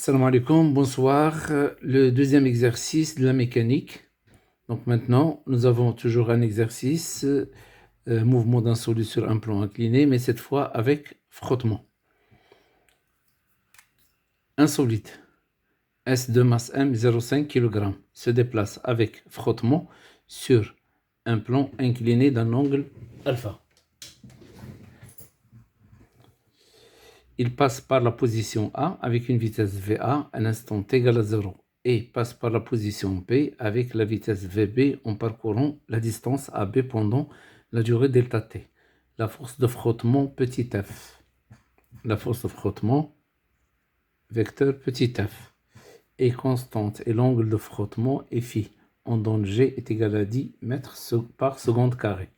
Salam alaikum, bonsoir. Le deuxième exercice de la mécanique. Donc maintenant, nous avons toujours un exercice, mouvement d'un solide sur un plan incliné, mais cette fois avec frottement. Un solide, S de masse M, 0,5 kg, se déplace avec frottement sur un plan incliné d'un angle alpha. Il passe par la position A avec une vitesse VA, un instant égal à 0, et passe par la position B avec la vitesse VB en parcourant la distance AB pendant la durée delta T. La force de frottement petit f. La force de frottement, vecteur petit f, est constante et l'angle de frottement est phi. En dont G est égal à 10 mètres par seconde carrée.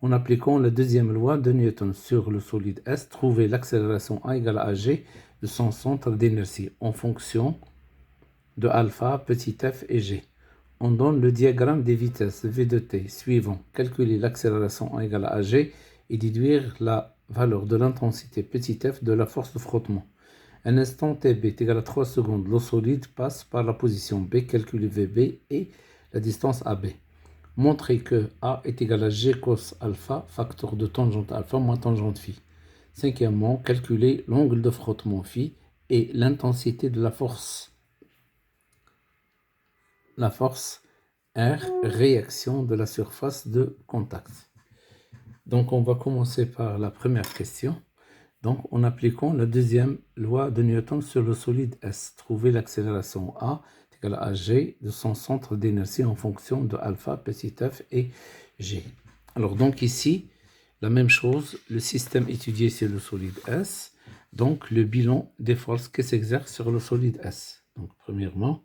En appliquant la deuxième loi de Newton sur le solide S, trouvez l'accélération A égale à G de son centre d'inertie en fonction de alpha, petit f et G. On donne le diagramme des vitesses V de t suivant. Calculer l'accélération A égale à G et déduire la valeur de l'intensité petit f de la force de frottement. Un instant tb est égal à 3 secondes. Le solide passe par la position B, calculez VB et la distance AB. Montrer que A est égal à G cos alpha, facteur de tangente alpha moins tangente phi. Cinquièmement, calculer l'angle de frottement phi et l'intensité de la force. La force R, réaction de la surface de contact. Donc on va commencer par la première question. Donc en appliquant la deuxième loi de Newton sur le solide S, trouver l'accélération A égale à G de son centre d'inertie en fonction de alpha, petit f et G. Alors donc ici, la même chose, le système étudié sur le solide S, donc le bilan des forces qui s'exercent sur le solide S. Donc premièrement,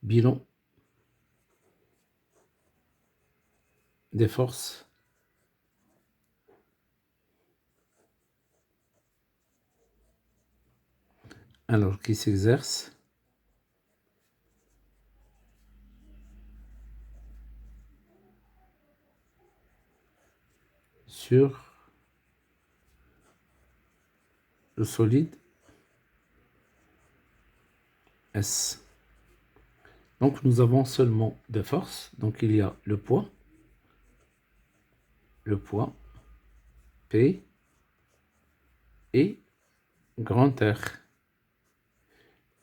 bilan des forces alors qui s'exercent sur le solide S. Donc nous avons seulement des forces. Donc il y a le poids P et grand R.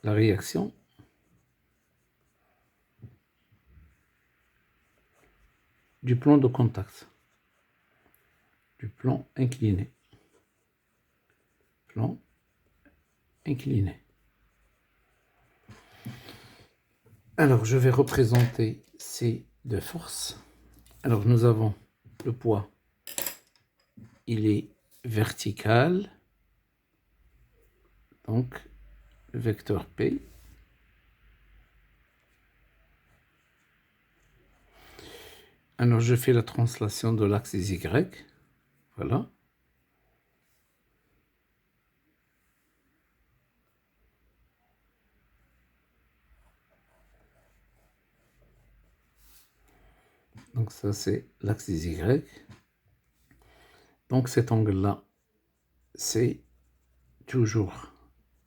La réaction du plan de contact, du plan incliné. Plan incliné. Alors, je vais représenter ces deux forces. Alors, nous avons le poids, il est vertical, donc le vecteur P. Alors, je fais la translation de l'axe des Y. Voilà. Donc, ça, c'est l'axe des Y. Donc, cet angle-là, c'est toujours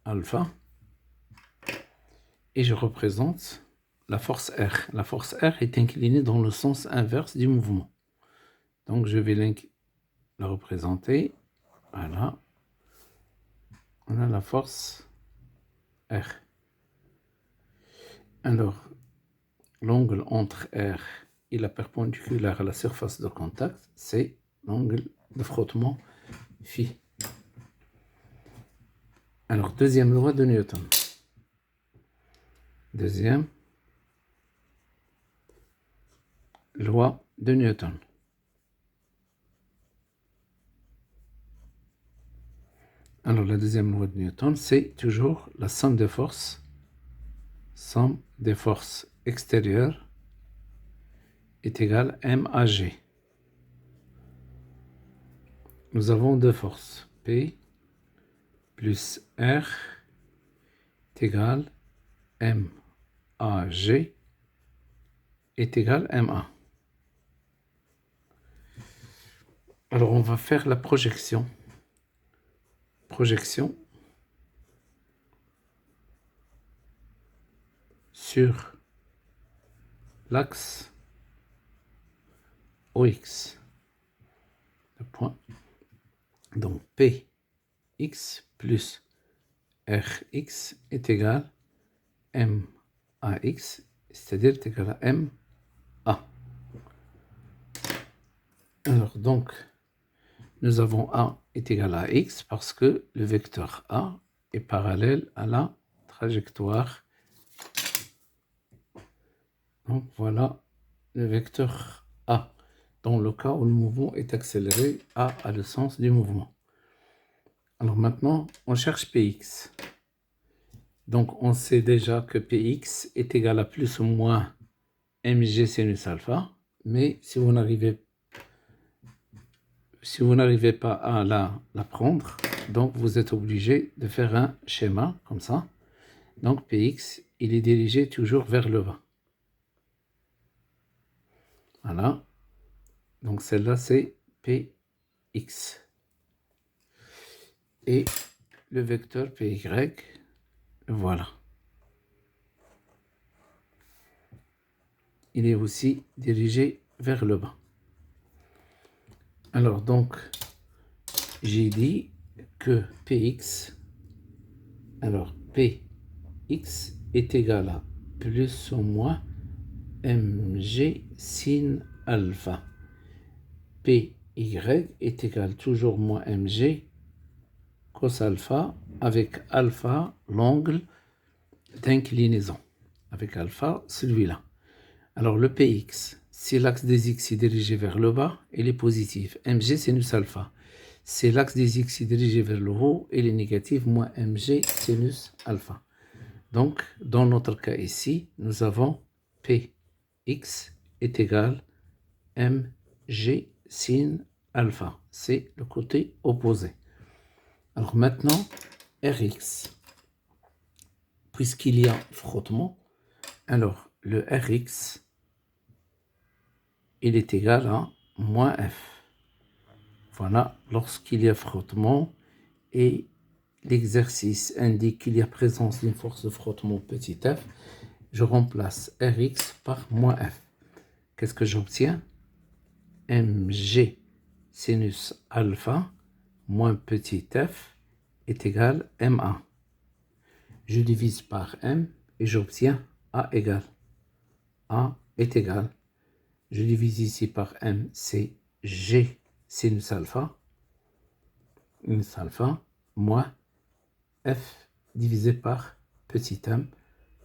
alpha. Et je représente la force R. La force R est inclinée dans le sens inverse du mouvement. Donc, je vais la représenter. Voilà. On a la force R. Alors, l'angle entre R et la perpendiculaire à la surface de contact, c'est l'angle de frottement phi. Alors, deuxième loi de Newton. Deuxième loi de Newton. Alors, la deuxième loi de Newton, c'est toujours la somme des forces extérieures est égale à M à G. Nous avons deux forces, P plus R est égal M à G est égal à MA. Alors, on va faire la projection. Projection sur l'axe OX. Le point. Donc PX plus RX est égal à MAX, c'est-à-dire est égal à MA. Alors donc, nous avons A est égal à X parce que le vecteur A est parallèle à la trajectoire. Donc voilà le vecteur A. Dans le cas où le mouvement est accéléré, A a le sens du mouvement. Alors maintenant, on cherche Px. Donc on sait déjà que Px est égal à plus ou moins mg sinus alpha, mais si vous n'arrivez pas à la prendre, donc vous êtes obligé de faire un schéma comme ça. Donc Px, il est dirigé toujours vers le bas. Voilà. Donc celle-là, c'est Px. Et le vecteur Py, voilà. Il est aussi dirigé vers le bas. Alors donc, j'ai dit que Px, alors Px est égal à plus ou moins mg sin alpha. Py est égal toujours moins mg cos alpha avec alpha l'angle d'inclinaison. Avec alpha, celui-là. Alors le Px, si l'axe des x est dirigé vers le bas, il est positif. Mg sinus alpha. Si l'axe des x est dirigé vers le haut, il est négatif, moins mg sinus alpha. Donc, dans notre cas ici, nous avons Px est égal à mg sin alpha. C'est le côté opposé. Alors maintenant, Rx. Puisqu'il y a frottement, alors le Rx, il est égal à moins F. Voilà, lorsqu'il y a frottement et l'exercice indique qu'il y a présence d'une force de frottement petit f, je remplace Rx par moins F. Qu'est-ce que j'obtiens? Mg sinus alpha moins petit f est égal à Ma. Je divise par M et j'obtiens A égale. A est égal. Je divise ici par M, c'est G sinus alpha, moins F divisé par petit m.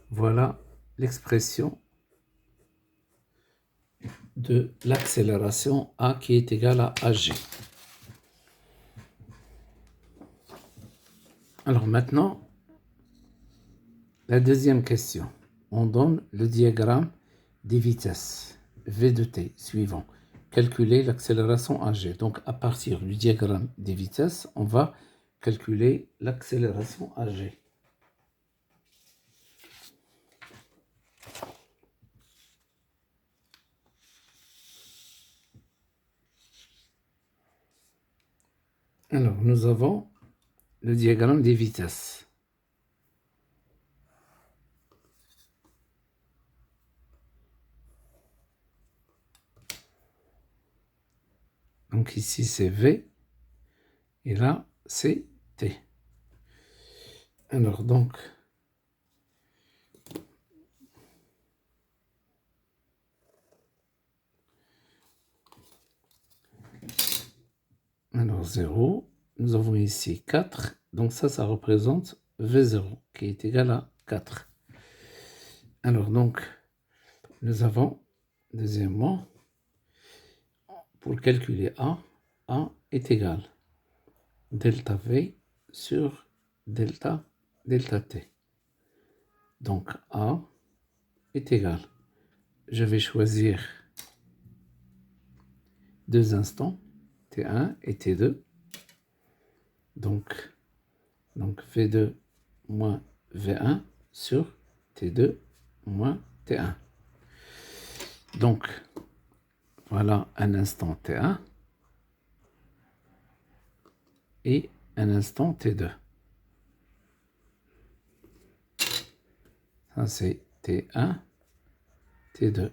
Voilà l'expression de l'accélération A qui est égale à AG. Alors maintenant, la deuxième question. On donne le diagramme des vitesses V de t suivant. Calculer l'accélération AG. Donc à partir du diagramme des vitesses, on va calculer l'accélération AG. Alors nous avons le diagramme des vitesses. Donc ici c'est V et là c'est T. Alors donc, alors 0, nous avons ici 4, donc ça représente V0 qui est égal à 4. Alors donc, nous avons, deuxièmement, pour calculer A est égal delta V sur delta T. Donc A est égal, je vais choisir deux instants, T1 et T2. Donc V2 moins V1 sur T2 moins T1. Donc, voilà un instant T1 et un instant T2. Ça, c'est T1, T2.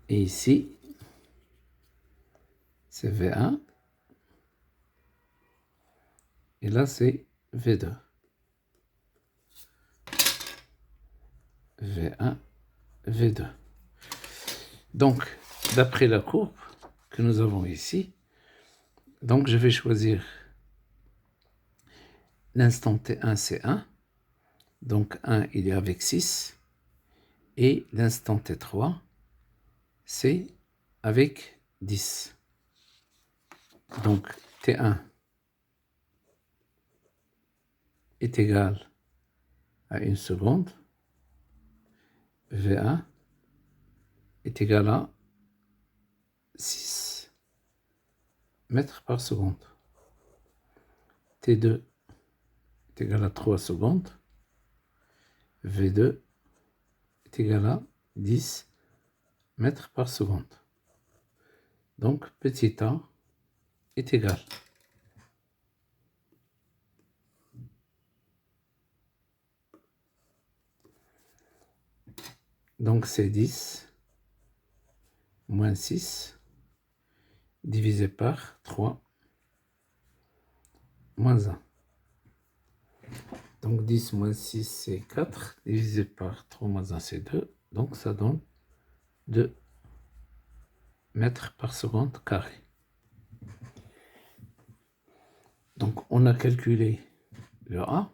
Et ici, c'est V1. Et là, c'est V2. V1, V2. Donc, d'après la courbe que nous avons ici, donc je vais choisir l'instant T1, c'est 1. Donc 1, il est avec 6. Et l'instant T3, c'est avec 10. Donc T1 est égal à 1 seconde. V1 est égal à 6 mètres par seconde. T2 est égal à 3 secondes. V2 est égal à 10 mètres par seconde. Donc petit a est égal. Donc c'est 10 moins 6 divisé par 3 moins 1. Donc 10 moins 6, c'est 4, divisé par 3 moins 1, c'est 2. Donc ça donne 2 mètres par seconde carré. Donc on a calculé le A.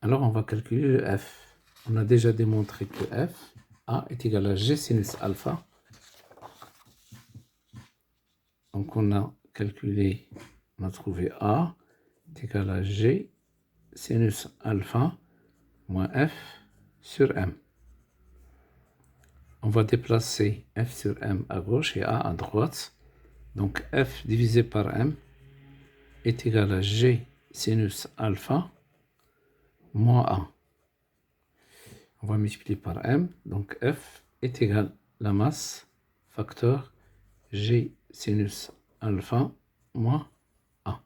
Alors on va calculer le F. On a déjà démontré que F, A est égal à G sinus alpha. Donc on a calculé, on a trouvé A est égal à G sinus alpha moins F sur M. On va déplacer F sur M à gauche et A à droite. Donc F divisé par M est égal à G sinus alpha moins A. On va multiplier par M. Donc F est égal à la masse facteur G sinus alpha moins A.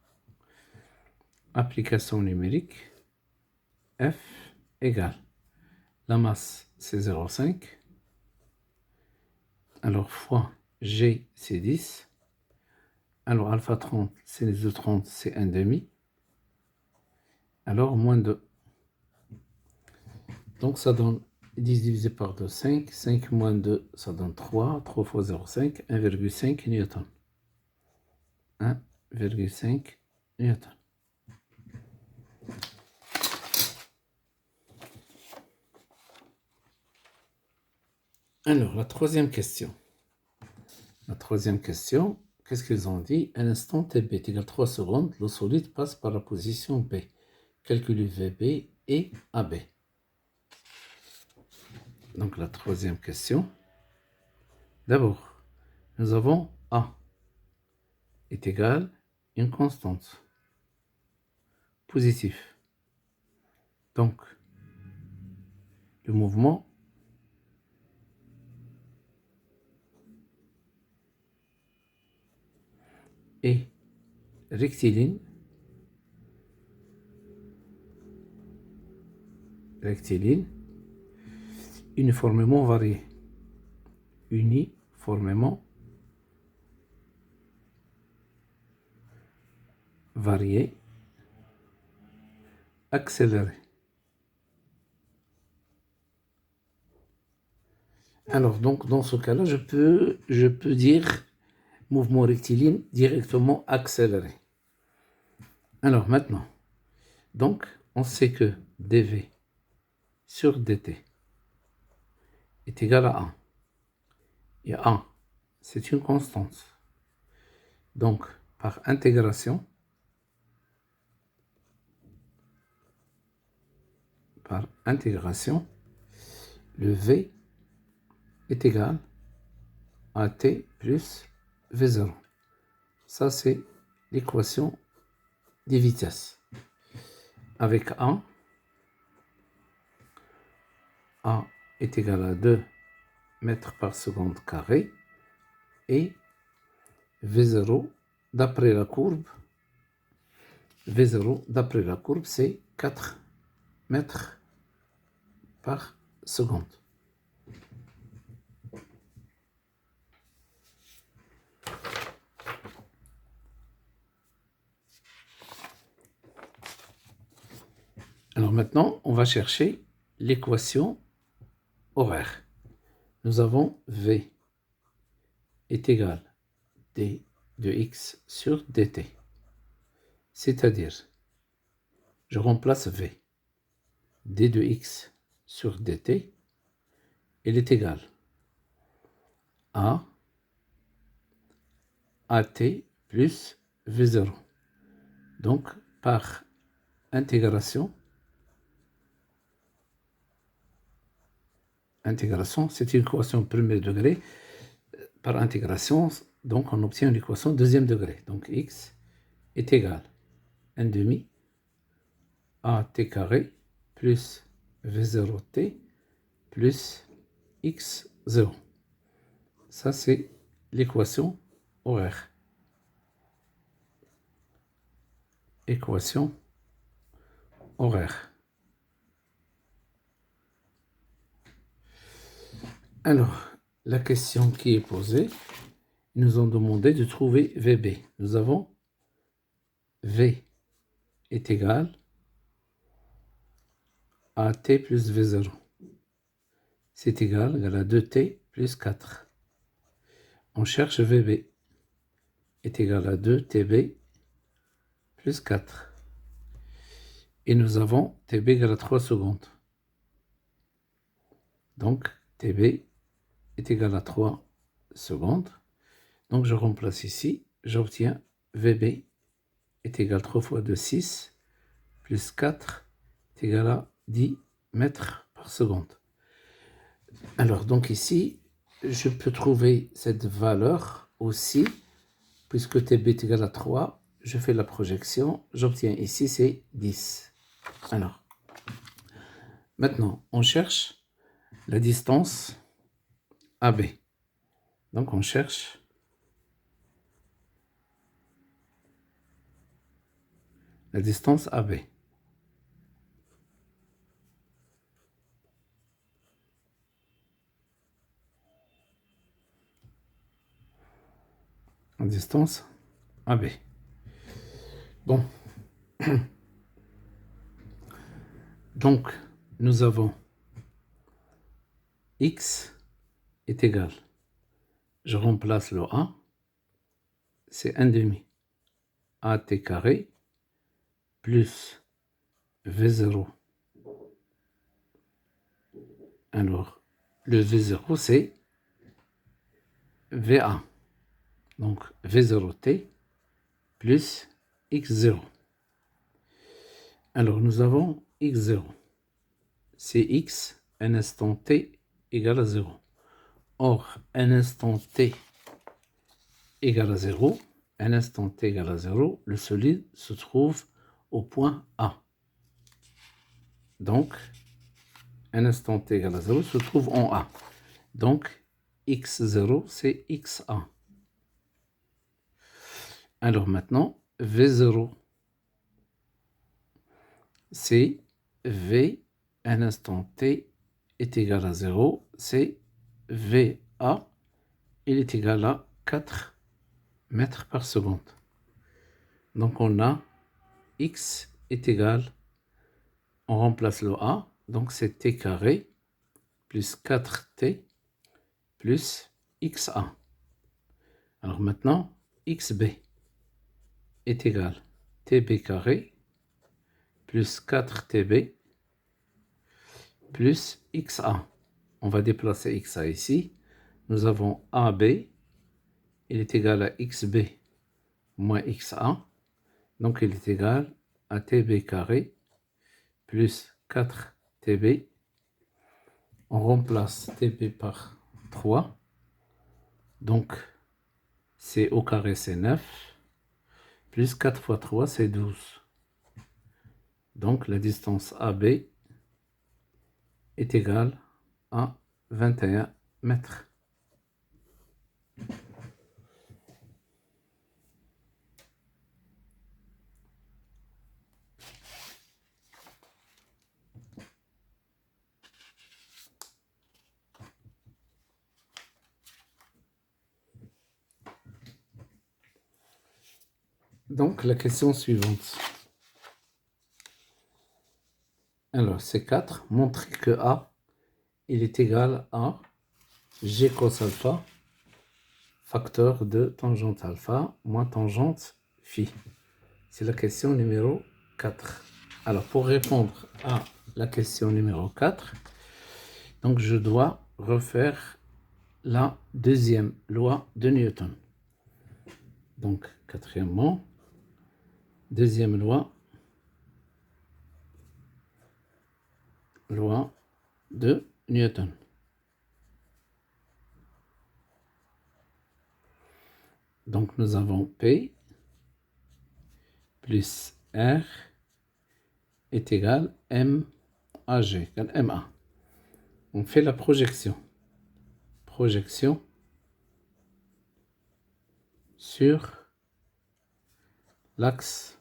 Application numérique. F égale la masse c'est 0,5. Alors fois G c'est 10. Alors alpha 30 sinus de 30 c'est 1,5. Alors moins 2. Donc ça donne 10 divisé par 2, 5. 5 moins 2, ça donne 3. 3 fois 0,5, 1,5 newton. 1,5 newton. Alors, la troisième question. La troisième question, qu'est-ce qu'ils ont dit? À l'instant Tb est égal à 3 secondes, l'eau solide passe par la position B. Calculez VB et AB. Donc, la troisième question. D'abord, nous avons A est égal à une constante positive. Donc, le mouvement est rectiligne, uniformément varié. Uniformément varié, accéléré. Alors, donc, dans ce cas-là, je peux dire mouvement rectiligne directement accéléré. Alors, maintenant, donc, on sait que dV sur dt est égal à 1. Et 1, c'est une constante. Donc, par intégration, le V est égal à T plus V0. Ça, c'est l'équation des vitesses. Avec A est égal à 2 mètres par seconde carré et V0 d'après la courbe, c'est 4 mètres par secondes. Alors maintenant, on va chercher l'équation horaire. Nous avons V est égal d de x sur dt. C'est-à-dire, je remplace V. d de x sur dt, il est égal à at plus v0. Donc, par intégration, c'est une équation premier degré. Par intégration, donc on obtient une équation deuxième degré. Donc x est égal à 1 demi at carré plus v0t plus x0. Ça, c'est l'équation horaire. Équation horaire. Alors, la question qui est posée, ils nous ont demandé de trouver VB. Nous avons V est égal à T plus V0. C'est égal à 2T plus 4. On cherche VB est égal à 2TB plus 4. Et nous avons TB égale à 3 secondes. Donc, TB est égal à 3 secondes. Donc, je remplace ici. J'obtiens VB est égal à 3 fois 2, 6, plus 4 est égal à 10 mètres par seconde. Alors, donc ici, je peux trouver cette valeur aussi, puisque TB est égal à 3, je fais la projection, j'obtiens ici, c'est 10. Alors, maintenant, on cherche la distance AB. Donc, on cherche la distance AB. La distance AB. Bon. Donc, nous avons x est égal. Je remplace le a. C'est 1 demi at carré plus v0. Alors, le v0, c'est va. Donc, v0t plus x0. Alors, nous avons x0. C'est x, un instant t égale à 0. Or, un instant t égale à 0, un instant t égale à 0, le solide se trouve au point A. Donc, un instant t égale à 0 se trouve en A. Donc, x0, c'est xa. Alors maintenant, v0, c'est v, un instant t est égal à 0, c'est va, il est égal à 4 mètres par seconde. Donc on a x est égal, on remplace le a, donc c'est t carré plus 4t plus xa. Alors maintenant, xb est égal tb carré plus 4tb plus xa. On va déplacer xa ici. Nous avons AB, il est égal à xb moins xa. Donc il est égal à tb carré plus 4tb. On remplace tb par 3. Donc c'est au carré, c'est 9. Plus 4 fois 3, c'est 12. Donc la distance AB est égale à 21 mètres. Donc, la question suivante. Alors, c'est 4. Montrer que A, il est égal à G cos alpha, facteur de tangente alpha moins tangente phi. C'est la question numéro 4. Alors, pour répondre à la question numéro 4, donc je dois refaire la deuxième loi de Newton. Donc, quatrièmement, deuxième loi de Newton. Donc, nous avons P plus R est égal à G, égale MA. On fait la projection. Projection sur l'axe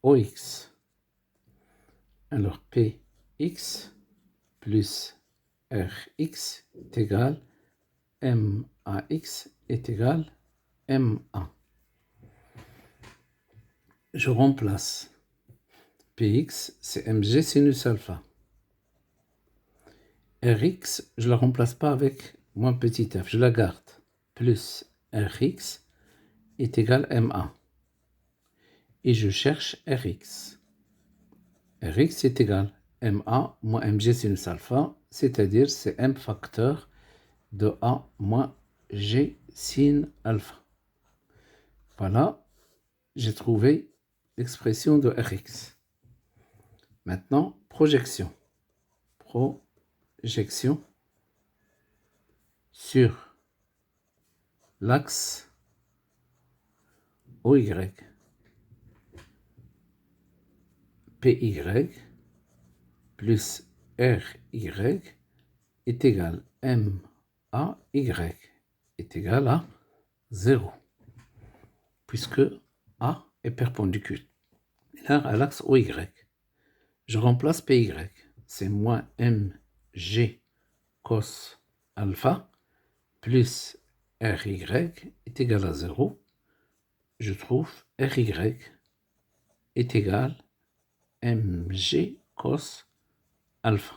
OX. Alors, PX plus RX est égal MAX est égal MA. Je remplace Px, c'est mg sinus alpha. Rx, je ne la remplace pas avec moins petit f, je la garde. Plus Rx est égal ma. Et je cherche Rx. Rx est égal ma moins mg sinus alpha, c'est-à-dire c'est m facteur de a moins g sin alpha. Voilà, j'ai trouvé l'expression de Rx. Maintenant, projection. Projection sur l'axe OY. PY plus RY est égal MAY est égal à 0, puisque A est perpendiculaire à l'axe OY. Je remplace PY, c'est moins MG cos alpha plus RY est égal à 0. Je trouve RY est égal mg cos alpha.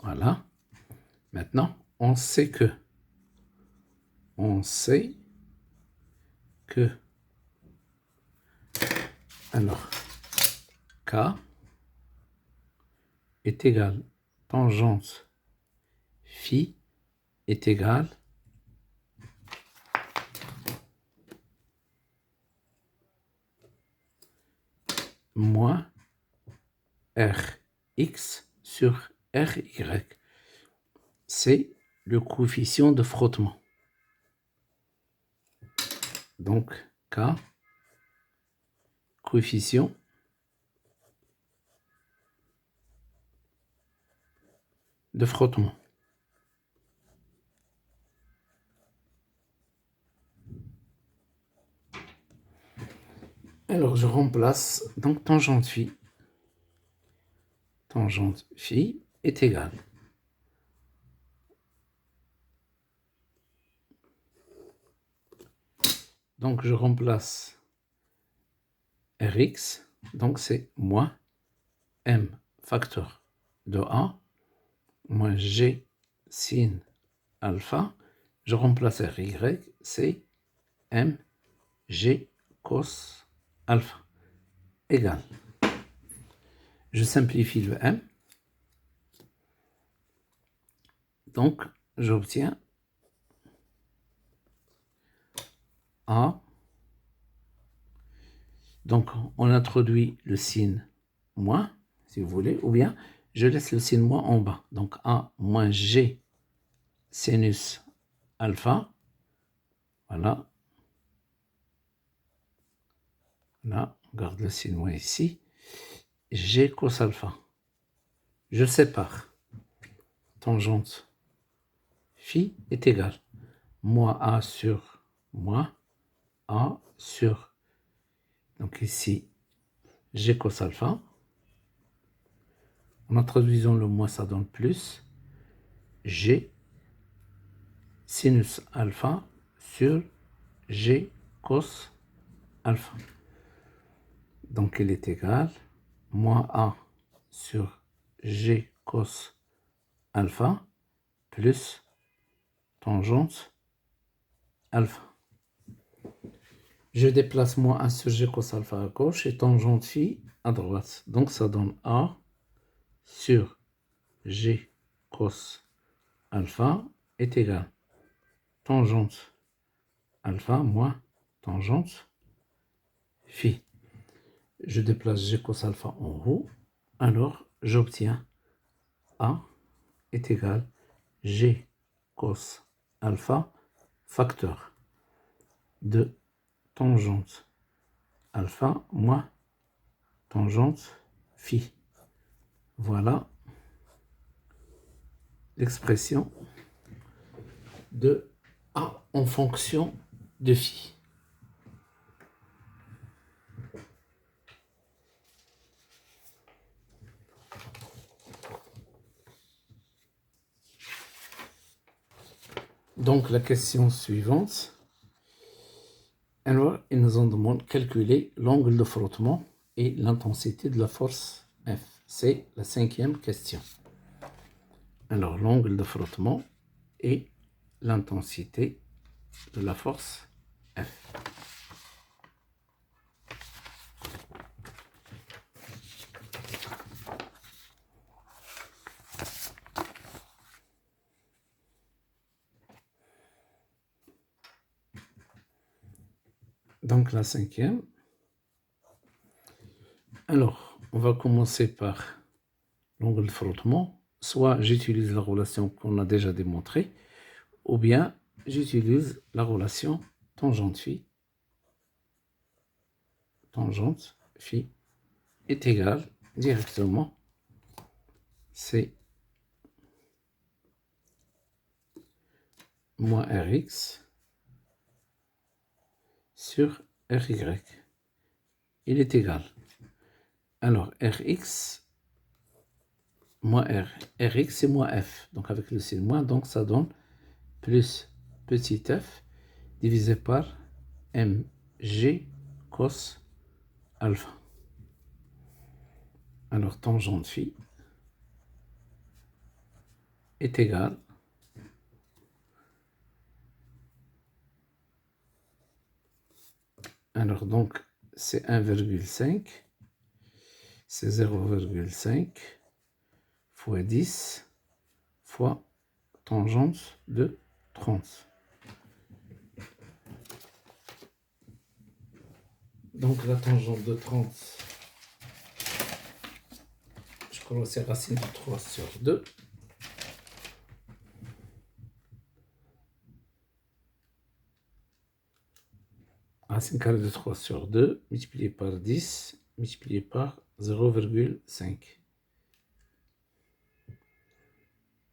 Voilà. Maintenant, on sait que alors K est égal tangente phi est égal moins Rx sur Ry. C'est le coefficient de frottement. Donc, K, coefficient de frottement. Alors, je remplace donc tangente phi. Tangente phi est égale donc je remplace Rx, donc c'est moins M facteur de A moins G sin alpha. Je remplace Ry, c'est M G cos alpha égale. Je simplifie le M. Donc, j'obtiens A. Donc, on introduit le signe moins, si vous voulez, ou bien je laisse le signe moins en bas. Donc, A moins G sinus alpha. Voilà. Là, on garde le signe moins ici. G cos alpha. Je sépare. Tangente phi est égal. Moins A sur moins A sur. Donc ici, G cos alpha. En introduisant le moins, ça donne plus. G sinus alpha sur G cos alpha. Donc il est égal moins A sur G cos alpha plus tangente alpha. Je déplace moins 1 sur G cos alpha à gauche et tangente phi à droite. Donc ça donne A sur G cos alpha est égal tangente alpha moins tangente phi. Je déplace G cos alpha en haut, alors j'obtiens A est égal G cos alpha facteur de tangente alpha moins tangente phi. Voilà l'expression de A en fonction de phi. Donc la question suivante, alors ils nous ont demandé de calculer l'angle de frottement et l'intensité de la force F. C'est la 5e question. Alors l'angle de frottement et l'intensité de la force F. Donc la 5e. Alors, on va commencer par l'angle de frottement. Soit j'utilise la relation qu'on a déjà démontrée, ou bien j'utilise la relation tangente phi. Tangente phi est égale directement C moins Rx sur Ry. Il est égal. Alors, Rx moins R. Rx, c'est moins F. Donc, avec le signe moins, donc ça donne plus petit f divisé par mg cos alpha. Alors, tangente phi est égal alors donc c'est 1,5 c'est 0,5 fois 10 fois tangente de 30. Donc la tangente de 30, je crois que c'est racine de 3 sur 2. Racine carrée de 3 sur 2 multiplié par 10 multiplié par 0,5.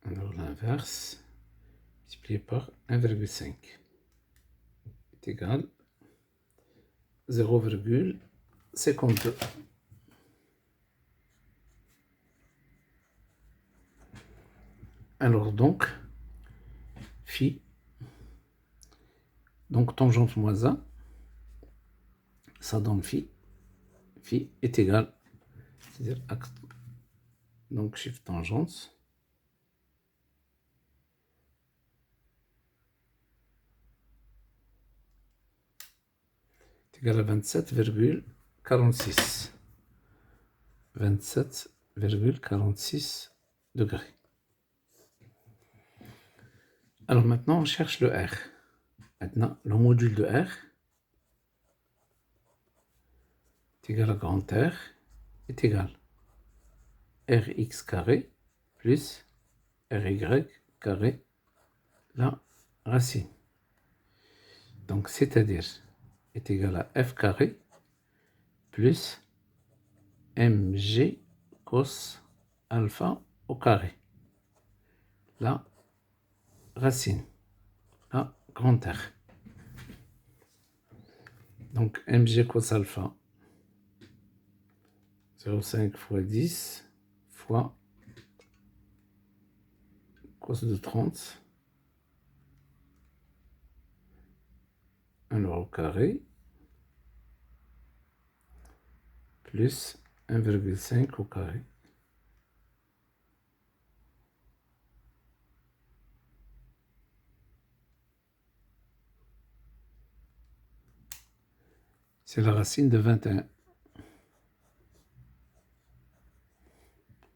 Alors l'inverse multiplié par 1,5 est égal 0,52. Alors donc, phi, donc tangente moins 1, ça donne phi. Phi est égal, c'est-à-dire donc chiffre tangente. Est égal à 27,46. 27,46 degrés. Alors maintenant, on cherche le R. Maintenant, le module de R est égal à grand R est égal à Rx carré plus Ry carré la racine. Donc, c'est-à-dire est égal à F carré plus mg cos alpha au carré. La racine, la grand R. Donc mg cos alpha 0,5 fois 10 fois cos de 30 Alors au carré, plus 1,5 au carré. C'est la racine de 21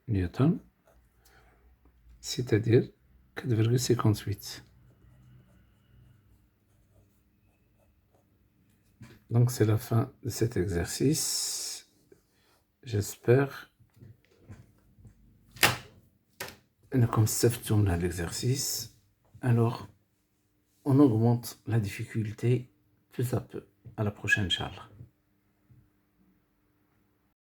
newton, c'est-à-dire 4,58. Donc c'est la fin de cet exercice. J'espère انكم استفدتم من l'exercice. Alors on augmente la difficulté peu à peu. À la prochaine, Inch'Allah.